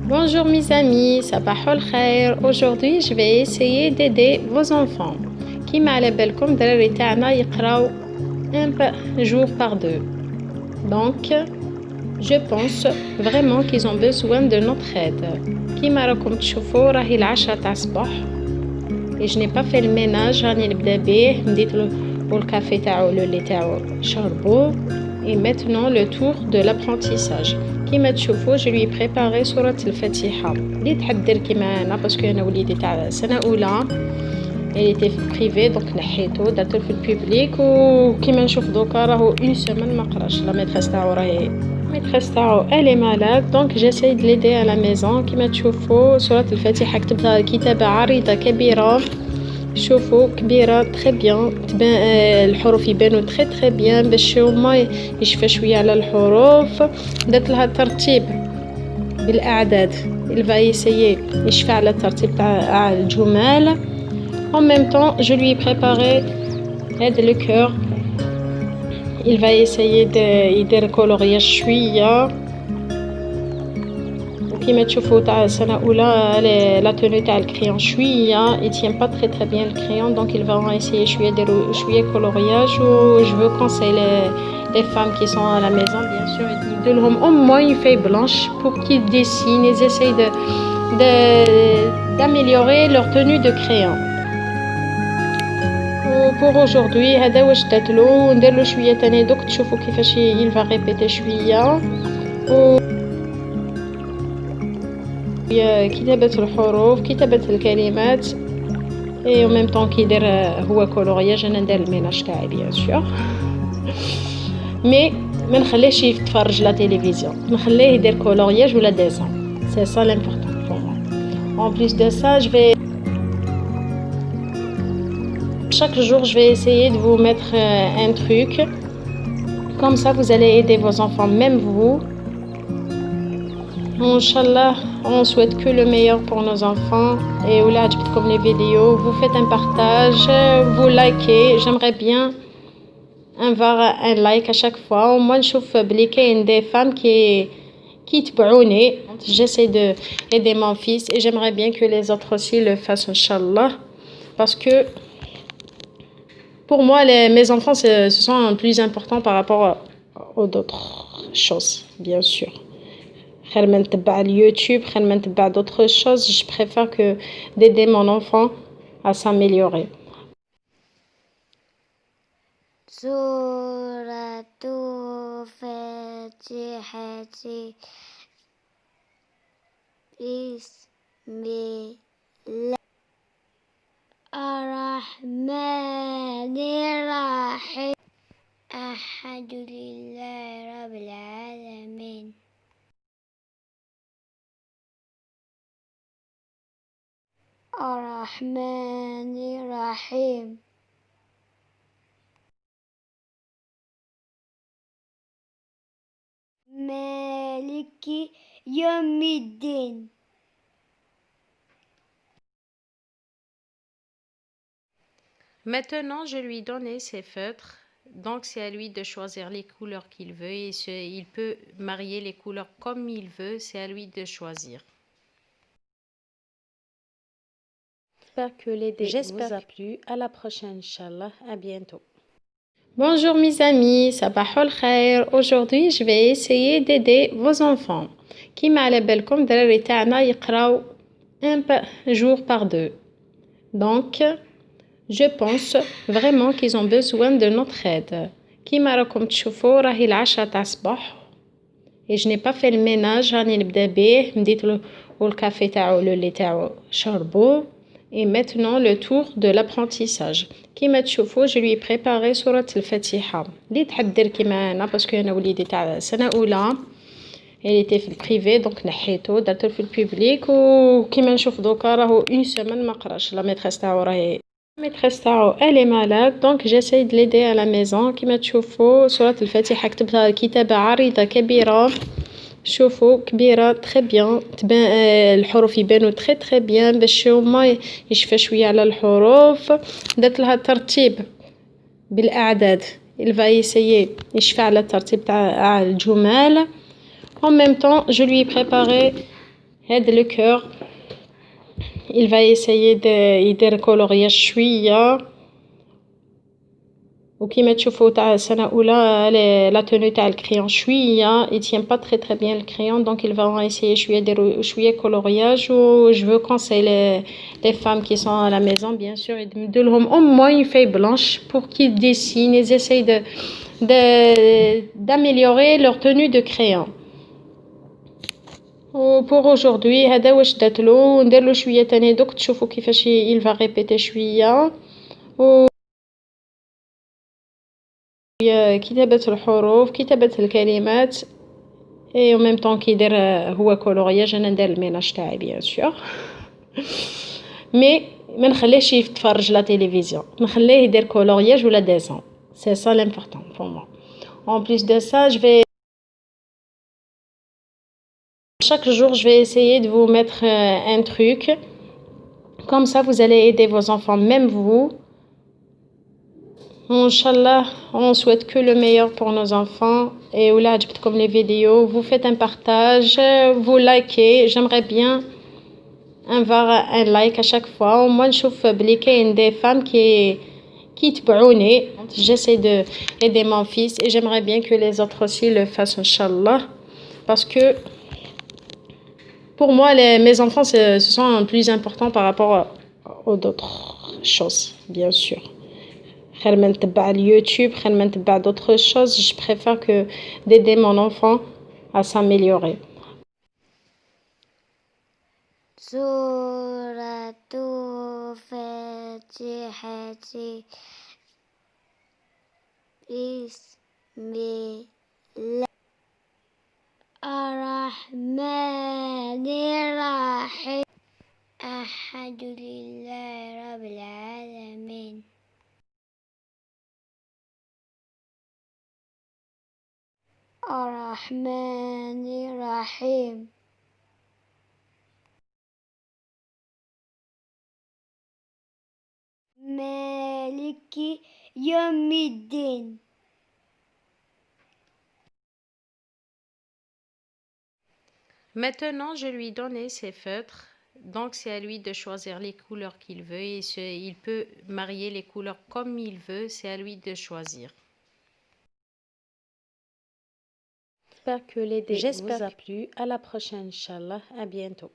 Bonjour mes amis, sabah al khair. Aujourd'hui, je vais essayer d'aider vos enfants. كيما على بالكم الدراري تاعنا يقراو un jour par deux. Donc, je pense vraiment qu'ils ont besoin de notre aide. كيما راكم تشوفوا راهي العشرة تاع الصباح. Et je n'ai pas fait le ménage, راني نبدا بيه مديت له الكافي تاعو لو لي تاعو شربو. Et maintenant le tour de l'apprentissage. كيما تشوفوا je lui ai préparé سورة الفاتحة اللي تحضر كيما أنا باسكو أنا وليدي تاع سنة أولى. Elle était privée donc نحيتو درتو في البوبليك وكيما نشوف دوكا راهو اون سيمين ما قراش. لا ميتريس تاعو راهي ميتريس تاعو elle est malade donc j'essaie de l'aider à la maison. كيما تشوفوا سورة الفاتحة كتبتها كتابة عريضة كبيرة. شوفوا كبيرة تري بيان تبان الحروف يبانوا تري بيان باش هما يشفى شوية على الحروف. درت لها ترتيب بالأعداد il va essayer يشفى على الترتيب تاع الجمل. En même temps, je lui ai préparé aide le cœur. Il va essayer de colorier شوية. كيما تشوفوا تاع سنة أولى la tenue تاع الكريون شوية. Il tient pas très bien le crayon donc il va essayer شوية يديروا شوية coloriage. و je veux conseiller les femmes qui sont à la maison bien sûr يديرلهم au moins une feuille blanche pour qu'ils dessinent. Ils essayent d'améliorer leur tenue de crayon. Pour aujourd'hui هذا واش درتلو نديرلو شويه تاني دوك تشوفوا كيفاش il va répéter شويه و كتابة الحروف كتابة الكلمات et en même temps كيدير هو كولورياج انا ندير الميناج تاعي bien sûr mais ما نخليهش يتفرج لا تلفزيون نخليه يدير كولورياج ولا ديسان. C'est ça l'important pour moi. En plus de ça je vais chaque jour, je vais essayer de vous mettre un truc. Comme ça, vous allez aider vos enfants, même vous. Inch'Allah, on souhaite que le meilleur pour nos enfants. Et oula, comme les vidéos, vous faites un partage, vous likez. J'aimerais bien avoir un like à chaque fois. Au moins, je trouve des femmes qui تبعوني. J'essaie d'aider mon fils et j'aimerais bien que les autres aussi le fassent, Inch'Allah. Parce que pour moi, mes enfants, ce sont plus importants par rapport aux autres choses, bien sûr. YouTube, d'autres choses, je préfère que d'aider mon enfant à s'améliorer. Suratul Fatihati Bismillah الرحمن الرحيم الحمد لله رب العالمين الرحمن الرحيم مالك يوم الدين. Maintenant, je lui donne ses feutres. Donc, c'est à lui de choisir les couleurs qu'il veut. Et il peut marier les couleurs comme il veut. C'est à lui de choisir. J'espère que l'idée vous a plu. À la prochaine, Inch'Allah. À bientôt. Bonjour mes amis, sabah al khair. Aujourd'hui, je vais essayer d'aider vos enfants. كيما على بالكم الدراري تاعنا يقراو un jour par deux. Donc, je pense vraiment qu'ils ont besoin de notre aide. كيما راكم تشوفوا راهي العشرة تاع الصباح. Et je n'ai pas fait le ménage, راني نبدا بيه مديت له الكافي تاعو لو لي تاعو شربو. Et maintenant le tour de l'apprentissage. كيما تشوفوا je lui ai préparé سورة الفاتحة اللي تحضر كيما أنا باسكو أنا وليدي تاع سنة أولى. Elle était privée donc نحيتو درتو في البوبليك وكيما نشوف دوكا راهو اون سيمين ما قراش. لا ميتريس تاعو راهي ميتريس تاعو elle est malade donc j'essaie de l'aider à la maison. كيما تشوفوا سورة الفاتحة كتبتها كتابة عريضة كبيرة. شوفوا كبيرة تري بيان تبان الحروف يبانوا تري بيان باش هما يشفى شوية على الحروف. درت لها ترتيب بالأعداد il va essayer يشفى على الترتيب تاع الجمل. En même temps, je lui ai préparé هذا le cœur il va essayer يدير كولورياج شويه وكيما تشوفوا تاع السنه الاولى لا تونو تاع الكريون شويه il tient pas très très bien le crayon donc il va essayer شويه يديروا شويه كولورياج و je veux conseiller les femmes qui sont à la maison bien sûr يدوا لهم au moins une feuille blanche pour qu'ils dessinent ils essayent d'améliorer leur tenue de crayon. وبور aujourd'hui هذا واش درتلو نديرلو شويه تاني دوك تشوفوا كيفاش il va répéter شويه و كتابة الحروف كتابة الكلمات اي او ميم طون كيدير هو كولورياج انا ندير الميناج تاعي بيان سور مي ما نخليهش يتفرج لا تيليفزيون نخليه يدير كولورياج ولا ديسان سي سا لامبورطون بور موا en plus de ça je vais chaque jour je vais essayer de vous mettre un truc comme ça vous allez aider vos enfants même vous. Inch'Allah, on souhaite que le meilleur pour nos enfants. Et ou là, comme les vidéos, vous faites un partage, vous likez. J'aimerais bien avoir un like à chaque fois. Au moins, je trouve des femmes qui تبعوني. J'essaie d'aider mon fils et j'aimerais bien que les autres aussi le fassent, Inch'Allah. Parce que pour moi, mes enfants, ce sont plus importants par rapport aux autres choses, bien sûr. خير ما نتبع اليوتيوب خير ما نتبع d'autres choses je préfère que d'aider mon enfant à s'améliorer. سورة فاتحة بسم الله الرحمن الرحيم الحمد لله رب العالمين الرحمن الرحيم مالك يوم الدين Maintenant, je lui donne ses feutres. Donc, c'est à lui de choisir les couleurs qu'il veut. Et il peut marier les couleurs comme il veut. C'est à lui de choisir. J'espère que l'idée vous a plu. À la prochaine, Inch'Allah. À bientôt.